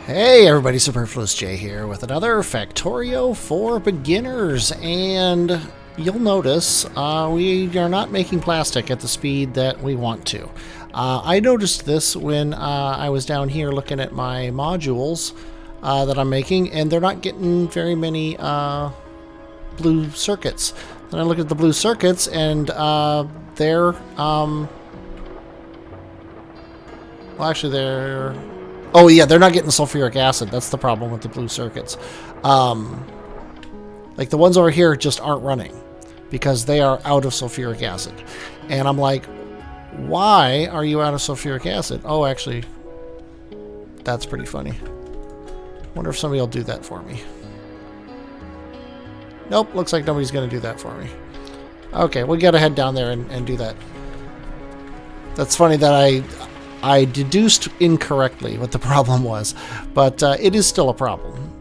Hey everybody, Superfluous J here with another Factorio for beginners, and you'll notice we are not making plastic at the speed that we want to. I noticed this when I was down here looking at my modules that I'm making, and they're not getting very many blue circuits. Then I look at the blue circuits, and they're well, actually they're... Oh yeah, they're not getting sulfuric acid. That's the problem with the blue circuits. Like the ones over here just aren't running because they are out of sulfuric acid. And I'm like, why are you out of sulfuric acid? Oh, actually, that's pretty funny. Wonder if somebody will do that for me. Nope, looks like nobody's going to do that for me. Okay, we got to head down there and do that. That's funny that I deduced incorrectly what the problem was, but it is still a problem.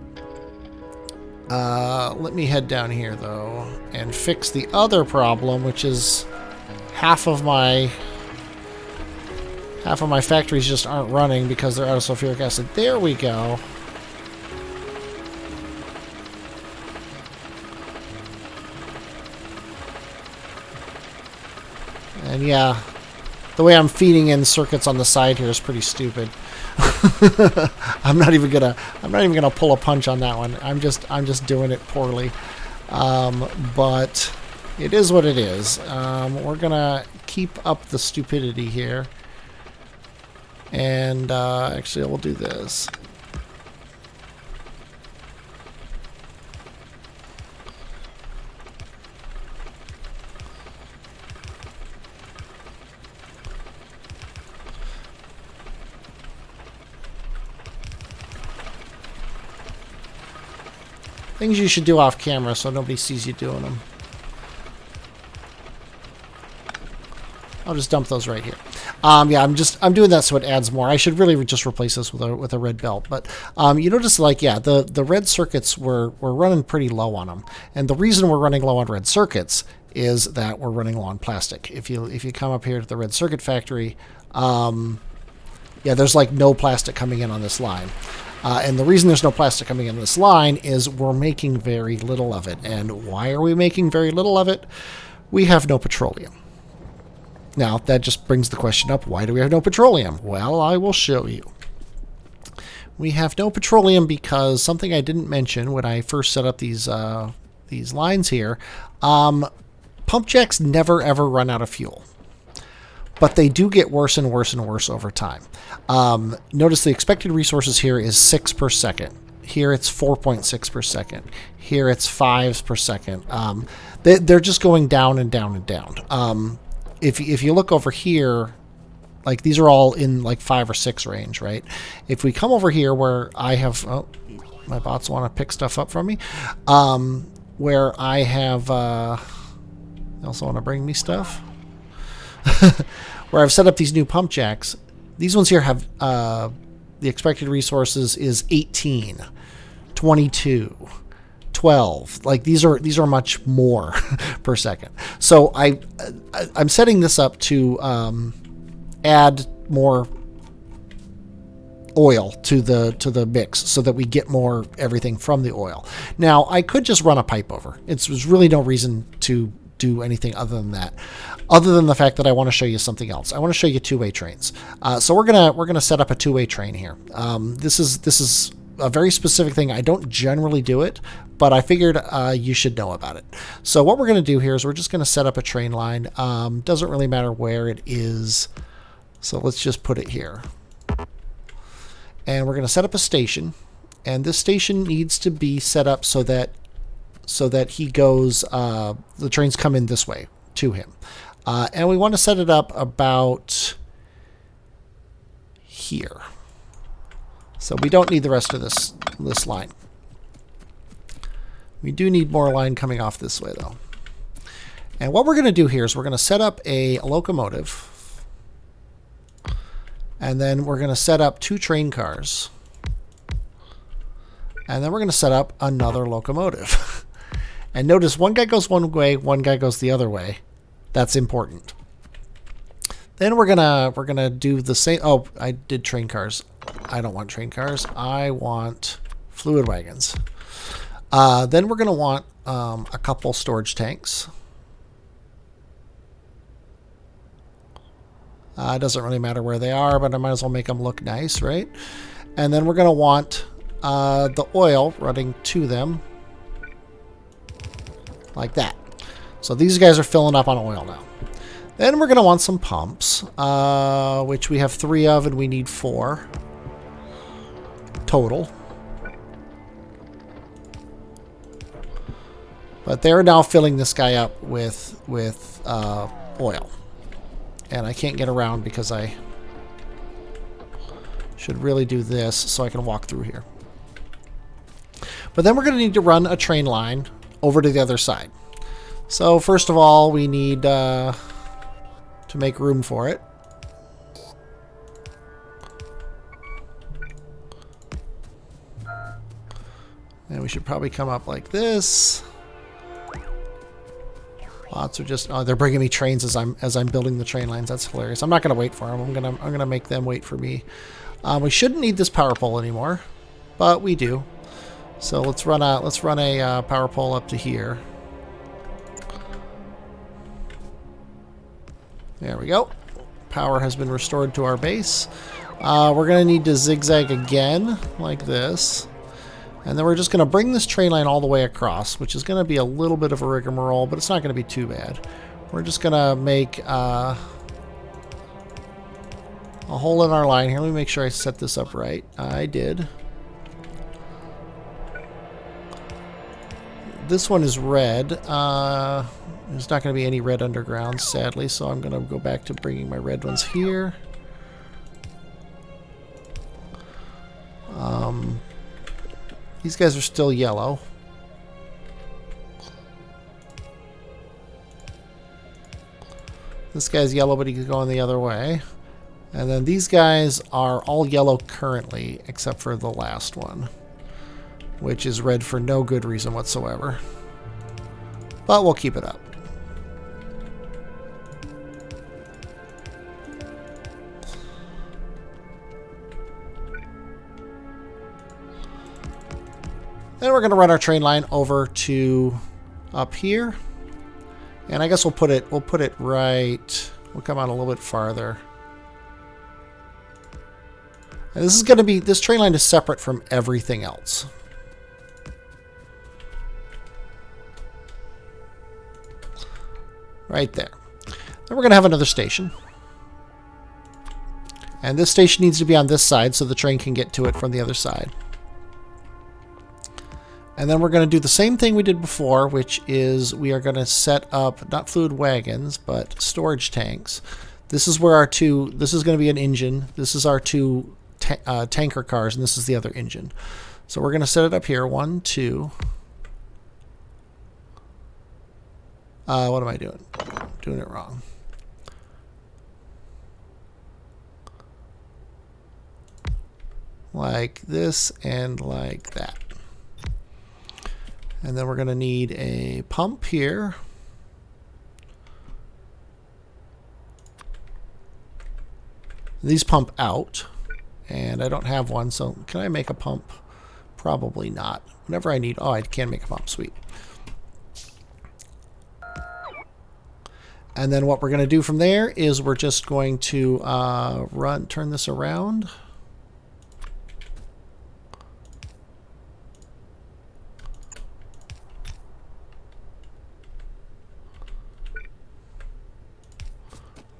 Let me head down here, though, and fix the other problem, which is half of my factories just aren't running because they're out of sulfuric acid. There we go. And yeah, the way I'm feeding in circuits on the side here is pretty stupid. I'm not even gonna pull a punch on that one. I'm just doing it poorly. But it is what it is. We're gonna keep up the stupidity here. And actually we'll do this. Things you should do off camera so nobody sees you doing them. I'll just dump those right here. Yeah, I'm doing that so it adds more. I should really just replace this with a red belt. But you notice, like, yeah, the red circuits we're running pretty low on them, and the reason we're running low on red circuits is that we're running low on plastic. If you come up here to the red circuit factory, yeah, there's like no plastic coming in on this line. And the reason there's no plastic coming in this line is we're making very little of it. And why are we making very little of it? We have no petroleum. Now, that just brings the question up, why do we have no petroleum? Well, I will show you. We have no petroleum because something I didn't mention when I first set up these lines here, pump jacks never ever run out of fuel. But they do get worse and worse and worse over time. Notice the expected resources here is 6 per second. Here it's 4.6 per second. Here it's 5 per second. They're just going down and down and down. If you look over here, like these are all in like 5 or 6 range, right? If we come over here where I have, oh, my bots want to pick stuff up from me, where I have, they also want to bring me stuff. Where I've set up these new pump jacks, these ones here have the expected resources is 18, 22, 12. Like these are much more per second. So I'm setting this up to add more oil to the mix so that we get more everything from the oil. Now I could just run a pipe over. There's really no reason to do anything other than that, other than the fact that I want to show you something else. I want to show you two-way trains. So we're gonna set up a two-way train here. This is a very specific thing. I don't generally do it, but I figured you should know about it. So what we're gonna do here is we're just gonna set up a train line. Doesn't really matter where it is. So let's just put it here. And we're gonna set up a station, and this station needs to be set up so that he goes, the trains come in this way to him. And we want to set it up about here. So we don't need the rest of this line. We do need more line coming off this way, though. And what we're going to do here is we're going to set up a locomotive. And then we're going to set up 2 train cars. And then we're going to set up another locomotive. And notice one guy goes one way, one guy goes the other way. That's important. Then we're gonna do the same. Oh, I did train cars. I don't want train cars. I want fluid wagons. Then we're going to want a couple storage tanks. It doesn't really matter where they are, but I might as well make them look nice, right? And then we're going to want the oil running to them like that. So these guys are filling up on oil now. Then we're going to want some pumps, which we have 3 of, and we need 4 total. But they're now filling this guy up with oil. And I can't get around because I should really do this so I can walk through here. But then we're going to need to run a train line over to the other side. So first of all, we need to make room for it. And we should probably come up like this. Lots are just they're bringing me trains as I'm building the train lines. That's hilarious. I'm not going to wait for them. I'm gonna make them wait for me. We shouldn't need this power pole anymore, but we do. So let's run a power pole up to here. There we go. Power has been restored to our base. We're going to need to zigzag again like this. And then we're just going to bring this train line all the way across, which is going to be a little bit of a rigmarole, but it's not going to be too bad. We're just going to make a hole in our line here. Let me make sure I set this up right. I did. This one is red. There's not going to be any red underground, sadly, so I'm going to go back to bringing my red ones here. These guys are still yellow. This guy's yellow, but he's going the other way. And then these guys are all yellow currently, except for the last one, which is red for no good reason whatsoever. But we'll keep it up. Then we're going to run our train line over to up here. And I guess we'll put it right. We'll come out a little bit farther. And this train line is separate from everything else. Right there. Then we're going to have another station. And this station needs to be on this side so the train can get to it from the other side. And then we're going to do the same thing we did before, which is we are going to set up not fluid wagons, but storage tanks. This is where this is going to be an engine. This is our 2 tanker cars, and this is the other engine. So we're going to set it up here. 1, 2. What am I doing? I'm doing it wrong. Like this and like that. And then we're going to need a pump here. These pump out, and I don't have one, so can I make a pump? Probably not. Whenever I need, oh, I can make a pump, sweet. And then what we're going to do from there is we're just going to turn this around.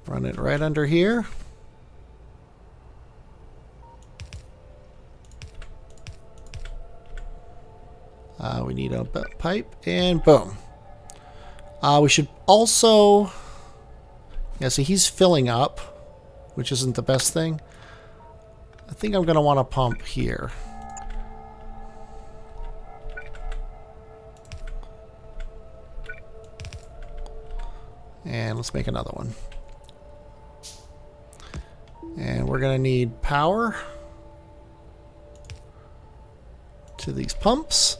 Run it right under here. We need a pipe, and boom. We should also, yeah, see he's filling up, which isn't the best thing. I think I'm going to want a pump here. And let's make another one. And we're going to need power to these pumps.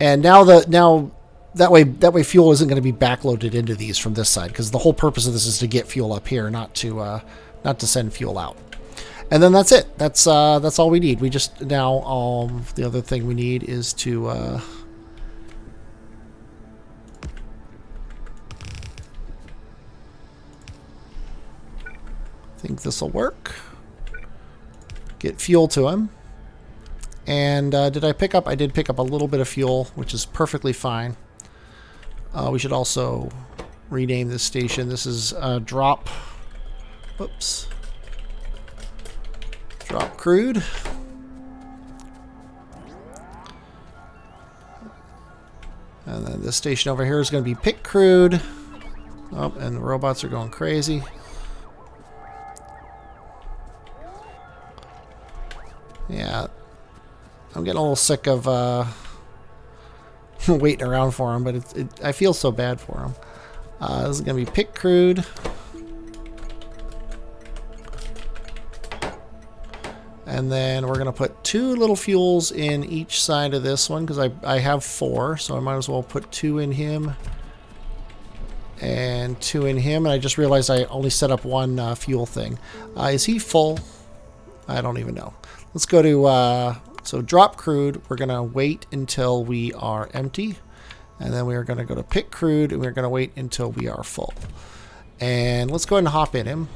And now that way fuel isn't going to be backloaded into these from this side, because the whole purpose of this is to get fuel up here, not to send fuel out. And then that's it. That's all we need. We just now the other thing we need is to I think this will work. Get fuel to him. And did I pick up? I did pick up a little bit of fuel, which is perfectly fine. We should also rename this station. This is drop. Whoops. Drop crude. And then this station over here is going to be pick crude. Oh, and the robots are going crazy. Yeah. I'm getting a little sick of waiting around for them, but I feel so bad for them. This is going to be pick crude. And then we're going to put 2 little fuels in each side of this one because I have 4, so I might as well put 2 in him and 2 in him. And I just realized I only set up 1 fuel thing. Is he full? I don't even know. Let's go to, so drop crude. We're going to wait until we are empty. And then we're going to go to pick crude, and we're going to wait until we are full. And let's go ahead and hop in him.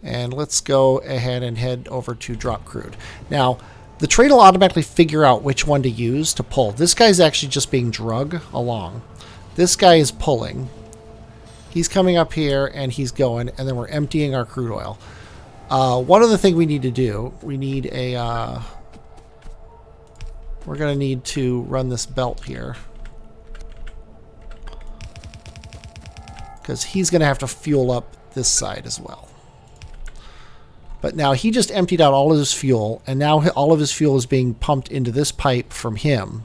And let's go ahead and head over to drop crude. Now, the train will automatically figure out which one to use to pull. This guy's actually just being drug along. This guy is pulling. He's coming up here, and he's going, and then we're emptying our crude oil. One other thing we need to do, we need a... we're going to need to run this belt here. Because he's going to have to fuel up this side as well. But now he just emptied out all of his fuel, and now all of his fuel is being pumped into this pipe from him,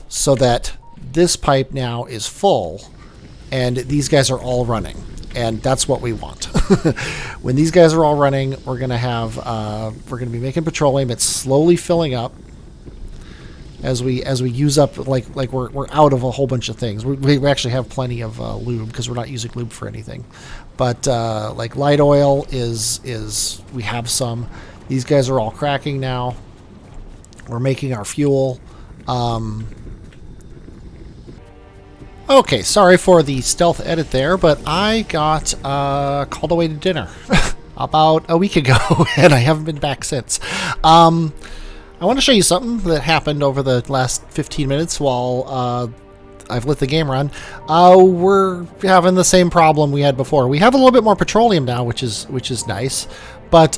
so that this pipe now is full, and these guys are all running, and that's what we want. When these guys are all running, we're gonna have we're gonna be making petroleum. It's slowly filling up as we use up like we're out of a whole bunch of things. We actually have plenty of lube because we're not using lube for anything. But like light oil is we have some. These guys are all cracking now. We're making our fuel. Okay, sorry for the stealth edit there, but I got called away to dinner about a week ago, and I haven't been back since. I want to show you something that happened over the last 15 minutes while I've let the game run. We're having the same problem we had before. We have a little bit more petroleum now, which is nice, but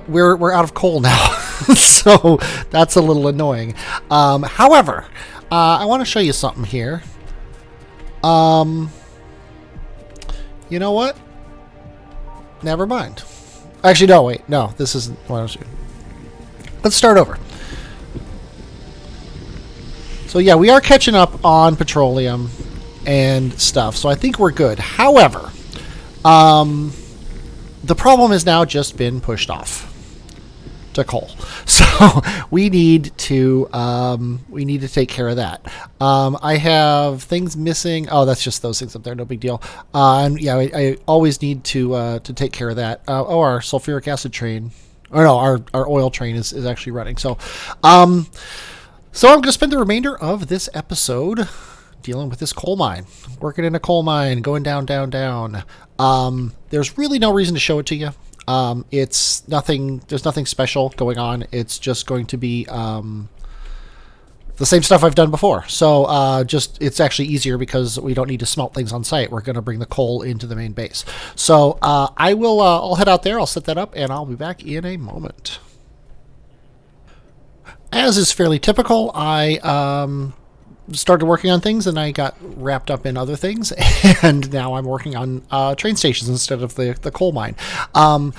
we're out of coal now, so that's a little annoying. However, I want to show you something here. You know what? Never mind. Actually, no, wait. No, this isn't what I was doing. Let's start over. So yeah, we are catching up on petroleum and stuff, so I think we're good. However, the problem has now just been pushed off to coal, so we need to take care of that. I have things missing. Oh, that's just those things up there. No big deal. And yeah, I always need to take care of that. Oh, our sulfuric acid train, or no, our oil train is actually running. So, So I'm going to spend the remainder of this episode dealing with this coal mine. Working in a coal mine, going down, down, down. There's really no reason to show it to you. It's nothing. There's nothing special going on. It's just going to be the same stuff I've done before. So it's actually easier because we don't need to smelt things on site. We're going to bring the coal into the main base. So I'll head out there. I'll set that up, and I'll be back in a moment. As is fairly typical, I started working on things and I got wrapped up in other things, and now I'm working on train stations instead of the coal mine. I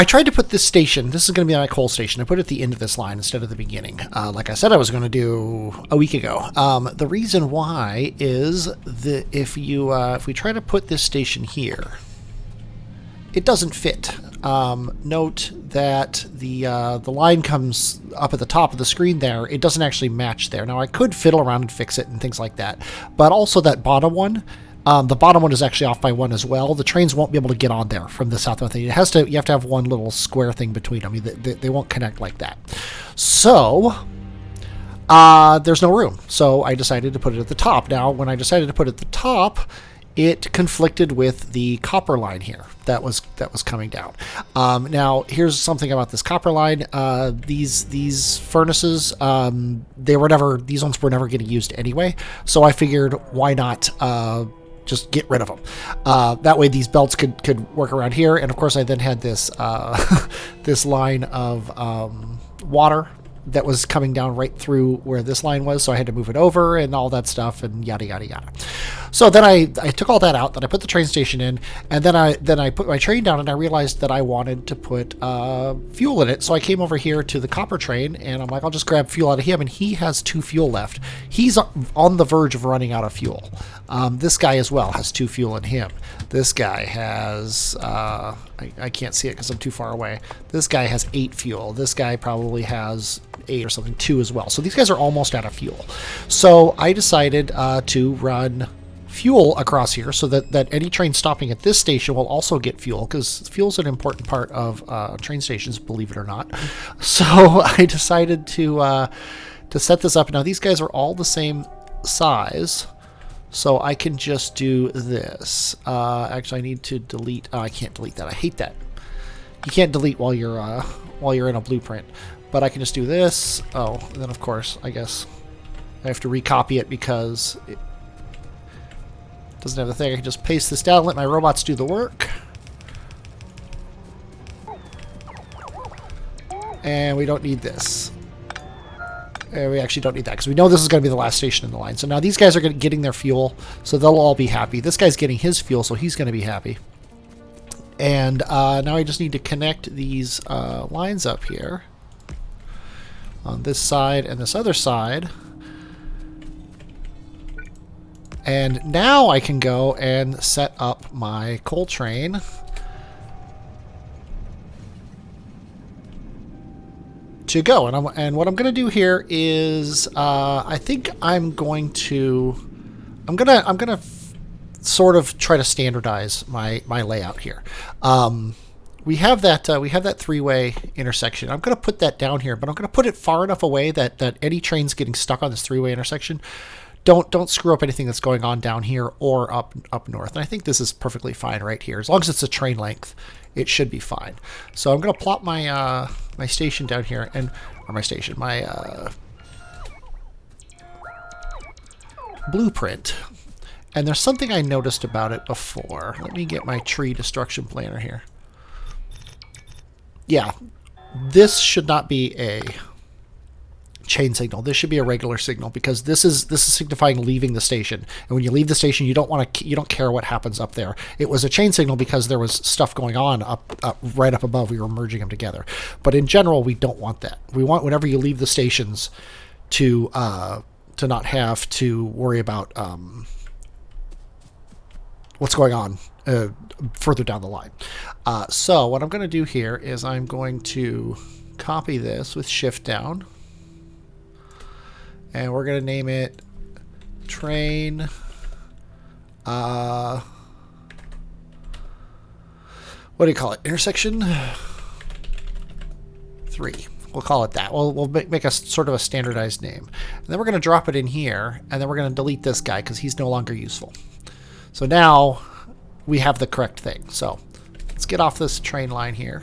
tried to put this station, this is going to be my coal station, I put it at the end of this line instead of the beginning, like I said I was going to do a week ago. The reason why is that if we try to put this station here, it doesn't fit. Note that the line comes up at the top of the screen there. It doesn't actually match there. Now, I could fiddle around and fix it and things like that, but also that bottom one, The bottom one is actually off by 1 as well. The trains won't be able to get on there from the southbound thing. You have to have one little square thing between them. They won't connect like that. So there's no room. So I decided to put it at the top. Now, when I decided to put it at the top, it conflicted with the copper line here that was coming down. Now, here's something about this copper line. These furnaces, these ones were never getting used anyway. So I figured, why not just get rid of them? That way, these belts could work around here. And of course, I then had this this line of water that was coming down right through where this line was, so I had to move it over and all that stuff and yada yada yada. So then I took all that out, then I put the train station in, and then I put my train down, and I realized that I wanted to put fuel in it. So I came over here to the copper train, and I'm like, I'll just grab fuel out of him, and he has 2 fuel left. He's on the verge of running out of fuel. This guy as well has 2 fuel in him. This guy has I can't see it because I'm too far away. This guy has 8 fuel. This guy probably has 8 or something, 2 as well. So these guys are almost out of fuel. So I decided to run fuel across here so that any train stopping at this station will also get fuel, because fuel is an important part of train stations, believe it or not. So I decided to set this up. Now these guys are all the same size, so I can just do this. Actually, I need to delete. Oh, I can't delete that. I hate that. You can't delete while you're in a blueprint. But I can just do this. Oh, and then of course, I guess I have to recopy it because it doesn't have the thing. I can just paste this down, let my robots do the work. And we don't need this. We actually don't need that because we know this is going to be the last station in the line. So now these guys are getting their fuel, so they'll all be happy. This guy's getting his fuel, so he's going to be happy. And now I just need to connect these lines up here on this side and this other side. And now I can go and set up my coal train to go. And what I'm going to do here is I think I'm going to sort of try to standardize my layout here. We have that three-way intersection. I'm going to put that down here, but I'm going to put it far enough away that any trains getting stuck on this three-way intersection don't screw up anything that's going on down here or up north. And I think this is perfectly fine right here. As long as it's a train length, it should be fine. So I'm going to plop my my station down here, my blueprint. And there's something I noticed about it before. Let me get my tree destruction planner here. Yeah, this should not be a chain signal. This should be a regular signal because this is signifying leaving the station. And when you leave the station, you don't care what happens up there. It was a chain signal because there was stuff going on right up above. We were merging them together. But in general, we don't want that. We want whenever you leave the stations to not have to worry about what's going on further down the line. So what I'm going to do here is I'm going to copy this with Shift down. And we're going to name it train what do you call it? Intersection 3. We'll call it that. We'll make a sort of a standardized name. And then we're going to drop it in here, and then we're going to delete this guy because he's no longer useful. So now we have the correct thing. So let's get off this train line here.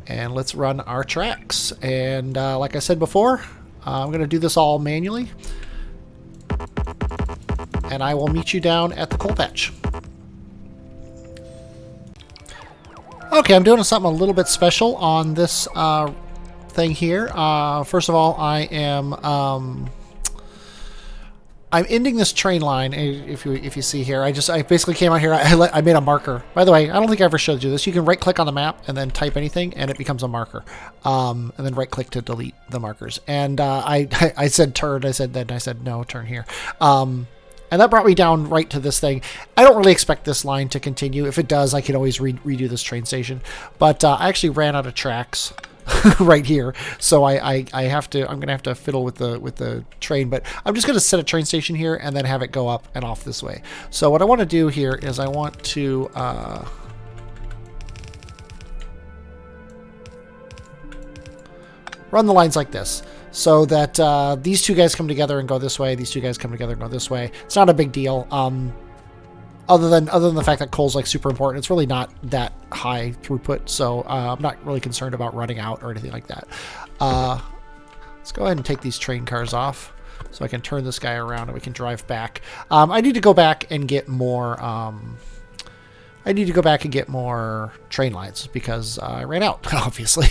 And let's run our tracks. And like I said before, I'm going to do this all manually. And I will meet you down at the coal patch. Okay, I'm doing something a little bit special on this thing here. First of all, I'm ending this train line. If you see here, I basically came out here. I made a marker. By the way, I don't think I ever showed you this. You can right click on the map and then type anything, and it becomes a marker. And then right click to delete the markers. And I said turn. I said no, turn here. And that brought me down right to this thing. I don't really expect this line to continue. If it does, I can always redo this train station. But I actually ran out of tracks right here. So I have to, I'm gonna have to fiddle with the train, but I'm just gonna set a train station here and then have it go up and off this way. So what I want to do here is I want to run the lines like this, so that these two guys come together and go this way. These two guys come together and go this way. It's not a big deal. Other than the fact that coal's like super important, it's really not that high throughput, so I'm not really concerned about running out or anything like that. Let's go ahead and take these train cars off so I can turn this guy around and we can drive back. I need to go back and get more. I need to go back and get more train lines because I ran out, obviously.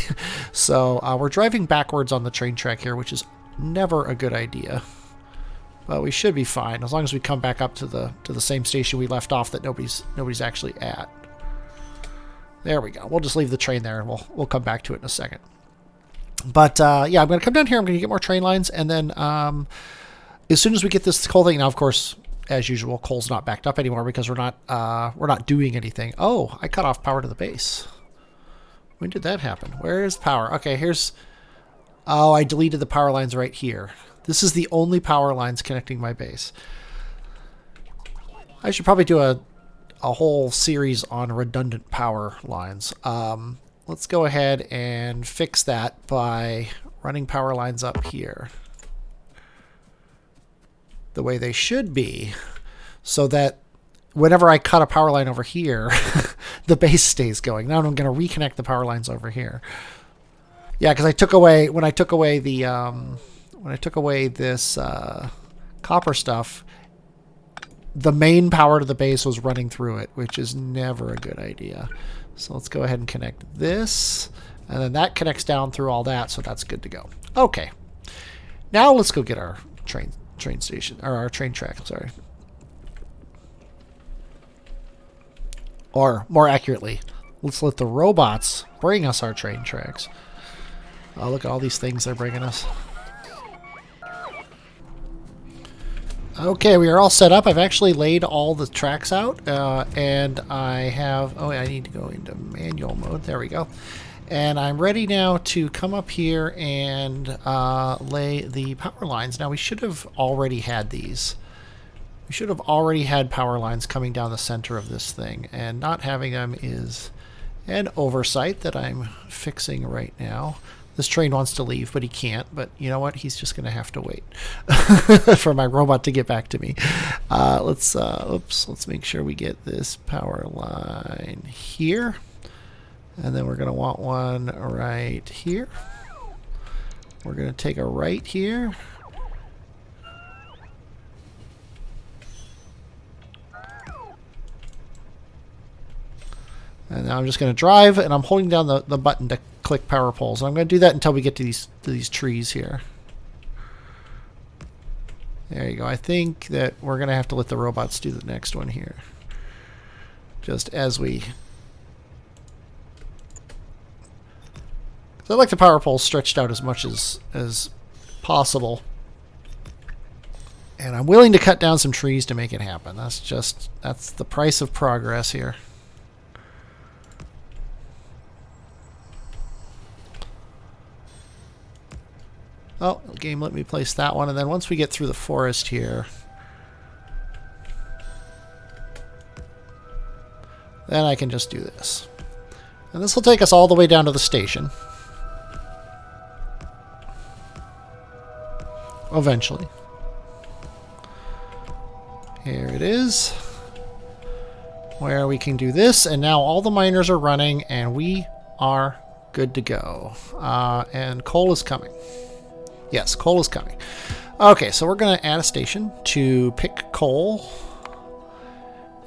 So we're driving backwards on the train track here, which is never a good idea. But we should be fine as long as we come back up to the same station we left off that nobody's actually at. There we go. We'll just leave the train there and we'll come back to it in a second. But yeah, I'm going to come down here. I'm going to get more train lines, and then as soon as we get this coal thing, now of course, as usual, coal's not backed up anymore because we're not doing anything. Oh, I cut off power to the base. When did that happen? Where is power? Okay, here's. Oh, I deleted the power lines right here. This is the only power lines connecting my base. I should probably do a whole series on redundant power lines. Let's go ahead and fix that by running power lines up here the way they should be, so that whenever I cut a power line over here, the base stays going. Now I'm going to reconnect the power lines over here. Yeah, because I took away when I took away the when I took away this copper stuff, the main power to the base was running through it, which is never a good idea. So let's go ahead and connect this, and then that connects down through all that, so that's good to go. Okay, now let's go get our train station, or our train track, sorry. Or more accurately, let's let the robots bring us our train tracks. Oh, look at all these things they're bringing us. Okay, we are all set up. I've actually laid all the tracks out, and I have... Oh, I need to go into manual mode. There we go. And I'm ready now to come up here and lay the power lines. Now, we should have already had these. We should have already had power lines coming down the center of this thing, and not having them is an oversight that I'm fixing right now. This train wants to leave, but he can't. But you know what? He's just going to have to wait for my robot to get back to me. Let's make sure we get this power line here. And then we're going to want one right here. We're going to take a right here. And now I'm just going to drive, and I'm holding down the button to click power poles. And I'm going to do that until we get to these trees here. There you go. I think that we're going to have to let the robots do the next one here. Just as we... So I like the power poles stretched out as much as possible. And I'm willing to cut down some trees to make it happen. That's the price of progress here. Oh, the game let me place that one, and then once we get through the forest here, then I can just do this. And this will take us all the way down to the station. Eventually. Here it is. Where we can do this, and now all the miners are running, and we are good to go. And coal is coming. Yes, coal is coming. Okay, so we're going to add a station to pick coal.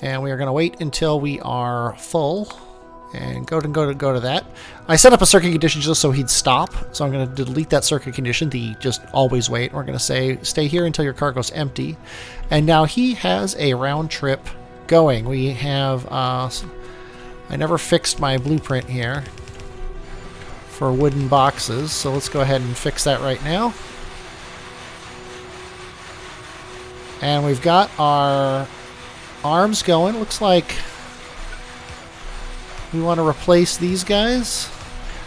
And we are going to wait until we are full. And go to that. I set up a circuit condition just so he'd stop. So I'm going to delete that circuit condition, the just always wait. We're going to say, stay here until your cargo's empty. And now he has a round trip going. We have... I never fixed my blueprint here for wooden boxes, so let's go ahead and fix that right now. And we've got our arms going. Looks like we want to replace these guys.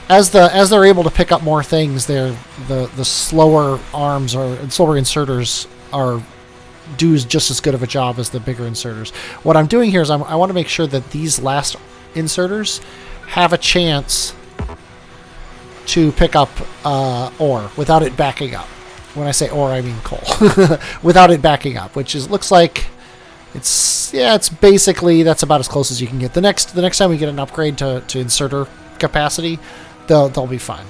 as they're able to pick up more things, the slower arms and slower inserters are do just as good of a job as the bigger inserters. What I'm doing here is I want to make sure that these last inserters have a chance to pick up ore without it backing up. When I say ore, I mean coal. Without it backing up, which looks like it's basically that's about as close as you can get. The next time we get an upgrade to inserter capacity, they'll be fine.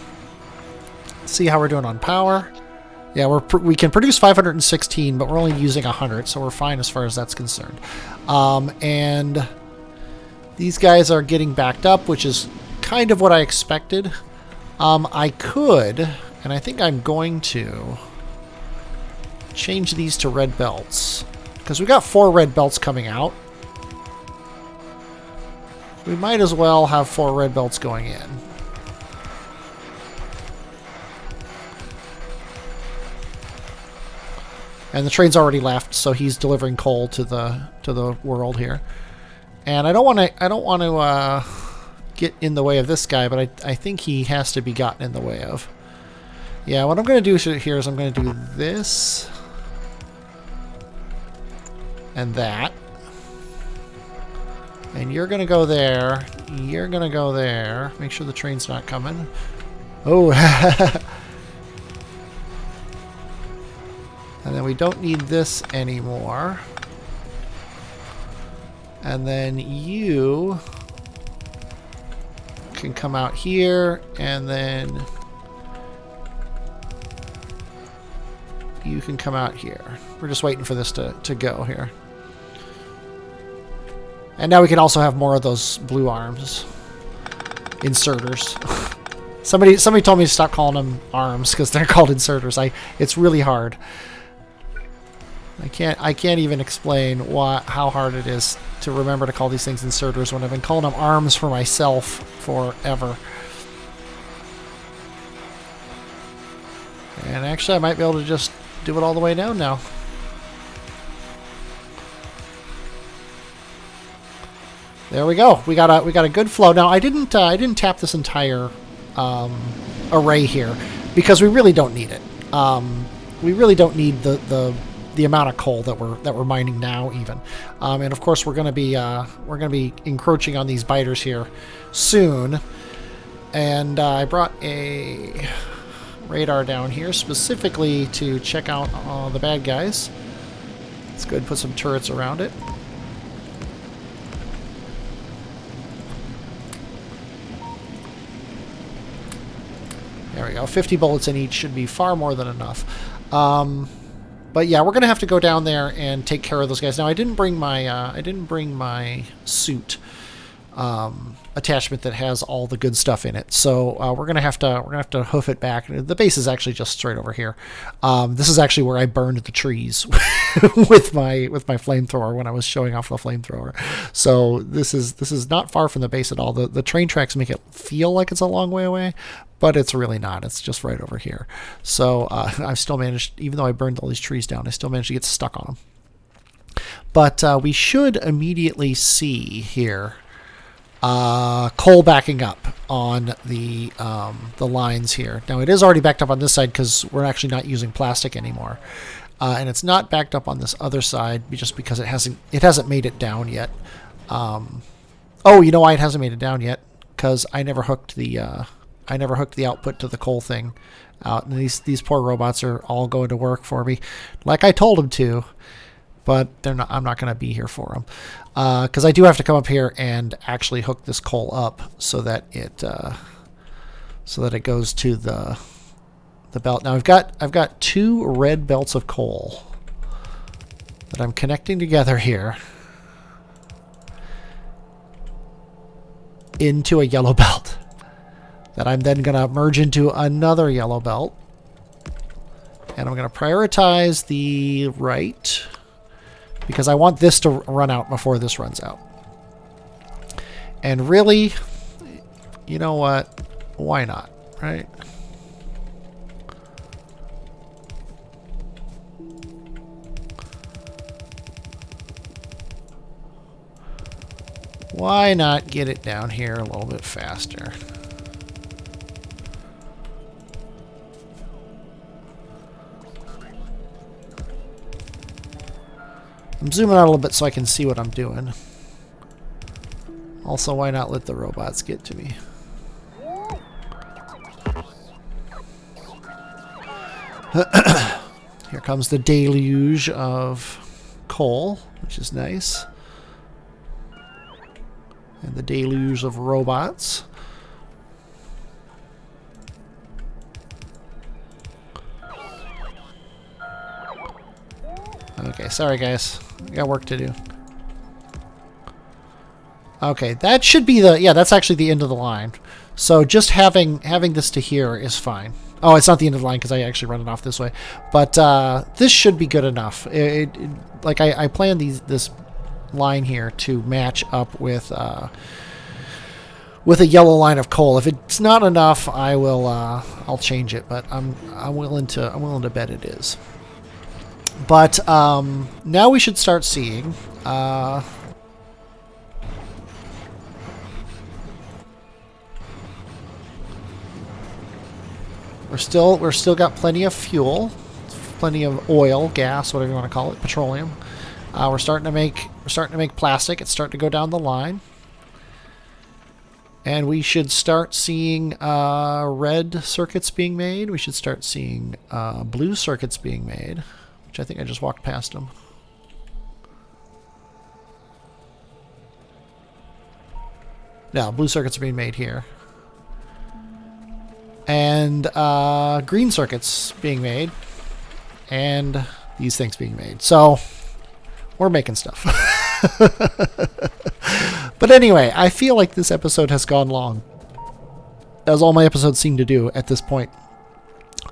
Let's see how we're doing on power. Yeah, we can produce 516, but we're only using 100, so we're fine as far as that's concerned. And these guys are getting backed up, which is kind of what I expected. I could, and I think I'm going to, change these to red belts. Because we've got 4 red belts coming out. We might as well have 4 red belts going in. And the train's already left, so he's delivering coal to the world here. And I don't want to get in the way of this guy, but I think he has to be gotten in the way of. Yeah, what I'm going to do here is I'm going to do this and that. And you're going to go there. You're going to go there. Make sure the train's not coming. Oh. And then we don't need this anymore. And then you can come out here, and then you can come out here. We're just waiting for this to go here. And now we can also have more of those blue arms. Inserters. Somebody told me to stop calling them arms because they're called inserters. It's really hard. I can't even explain how hard it is to remember to call these things inserters when I've been calling them arms for myself forever. And actually I might be able to just do it all the way down now. There we go. We got a good flow. Now I didn't tap this entire array here because we really don't need it. We really don't need the amount of coal that we're mining now even. And of course we're going to be encroaching on these biters here soon. And I brought a radar down here specifically to check out the bad guys. Let's go ahead and put some turrets around it. There we go. 50 bullets in each should be far more than enough. But yeah, we're gonna have to go down there and take care of those guys. Now I didn't bring my suit attachment that has all the good stuff in it, so we're gonna have to hoof it back. The base is actually just straight over here. This is actually where I burned the trees with my flamethrower when I was showing off the flamethrower. So this is not far from the base at all. The train tracks make it feel like it's a long way away, but it's really not. It's just right over here. So I've still managed, even though I burned all these trees down, I still managed to get stuck on them. But we should immediately see here coal backing up on the lines here. Now it is already backed up on this side because we're actually not using plastic anymore, and it's not backed up on this other side just because it hasn't made it down yet. Oh, you know why it hasn't made it down yet? Because I never hooked the output to the coal thing out, and these poor robots are all going to work for me, like I told them to. But I'm not going to be here for them because I do have to come up here and actually hook this coal up so that it goes to the belt. Now I've got 2 red belts of coal that I'm connecting together here into a yellow belt that I'm then going to merge into another yellow belt, and I'm going to prioritize the right, because I want this to run out before this runs out. And really, you know what? Why not, right? Why not get it down here a little bit faster? I'm zooming out a little bit so I can see what I'm doing. Also, why not let the robots get to me? Here comes the deluge of coal, which is nice. And the deluge of robots. Okay, sorry guys. I got work to do. Okay, that should be the... Yeah, that's actually the end of the line. So just having this to here is fine. Oh, it's not the end of the line because I actually run it off this way. But this should be good enough. Like I planned this line here to match up with a yellow line of coal. If it's not enough, I'll change it. But I'm willing to bet it is. But now we should start seeing. We're still got plenty of fuel, plenty of oil, gas, whatever you want to call it, petroleum. We're starting to make plastic. It's starting to go down the line, and we should start seeing red circuits being made. We should start seeing blue circuits being made, which I think I just walked past them. No, blue circuits are being made here. And green circuits being made, and these things being made. So we're making stuff. But anyway, I feel like this episode has gone long, as all my episodes seem to do at this point.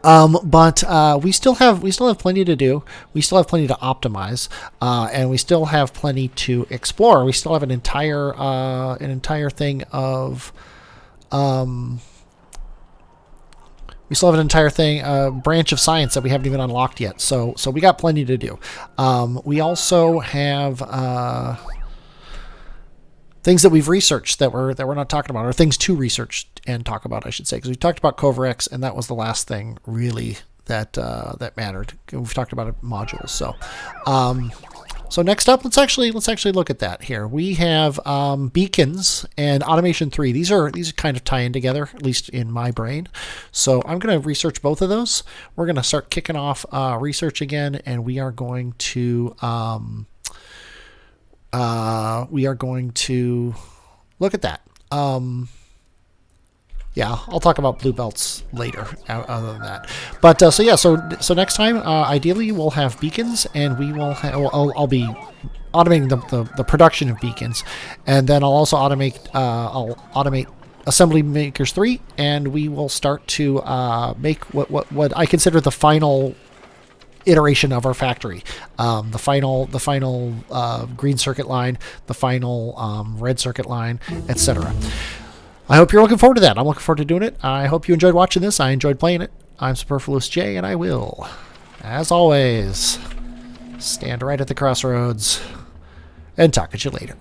But we still have plenty to do. We still have plenty to optimize, and we still have plenty to explore. We still have an entire thing of. We still have an entire branch of science that we haven't even unlocked yet. So we got plenty to do. We also have things that we've researched that we're not talking about, or things to research and talk about, I should say, because we talked about Cover-X, and that was the last thing really that mattered. We've talked about modules. So next up, let's actually look at that here. We have beacons and automation 3. These are kind of tie in together, at least in my brain. So I'm going to research both of those. We're going to start kicking off research again, and we are going to look at that. Yeah, I'll talk about blue belts later. Other than that, but so next time, ideally, we'll have beacons, and we will. I'll be automating the production of beacons, and then I'll also automate assembly makers 3, and we will start to make what I consider the final iteration of our factory, the final green circuit line, the final red circuit line, etc. I hope you're looking forward to that. I'm looking forward to doing it. I hope you enjoyed watching this. I enjoyed playing it. I'm Superfluous J, and I will, as always, stand right at the crossroads and talk at you later.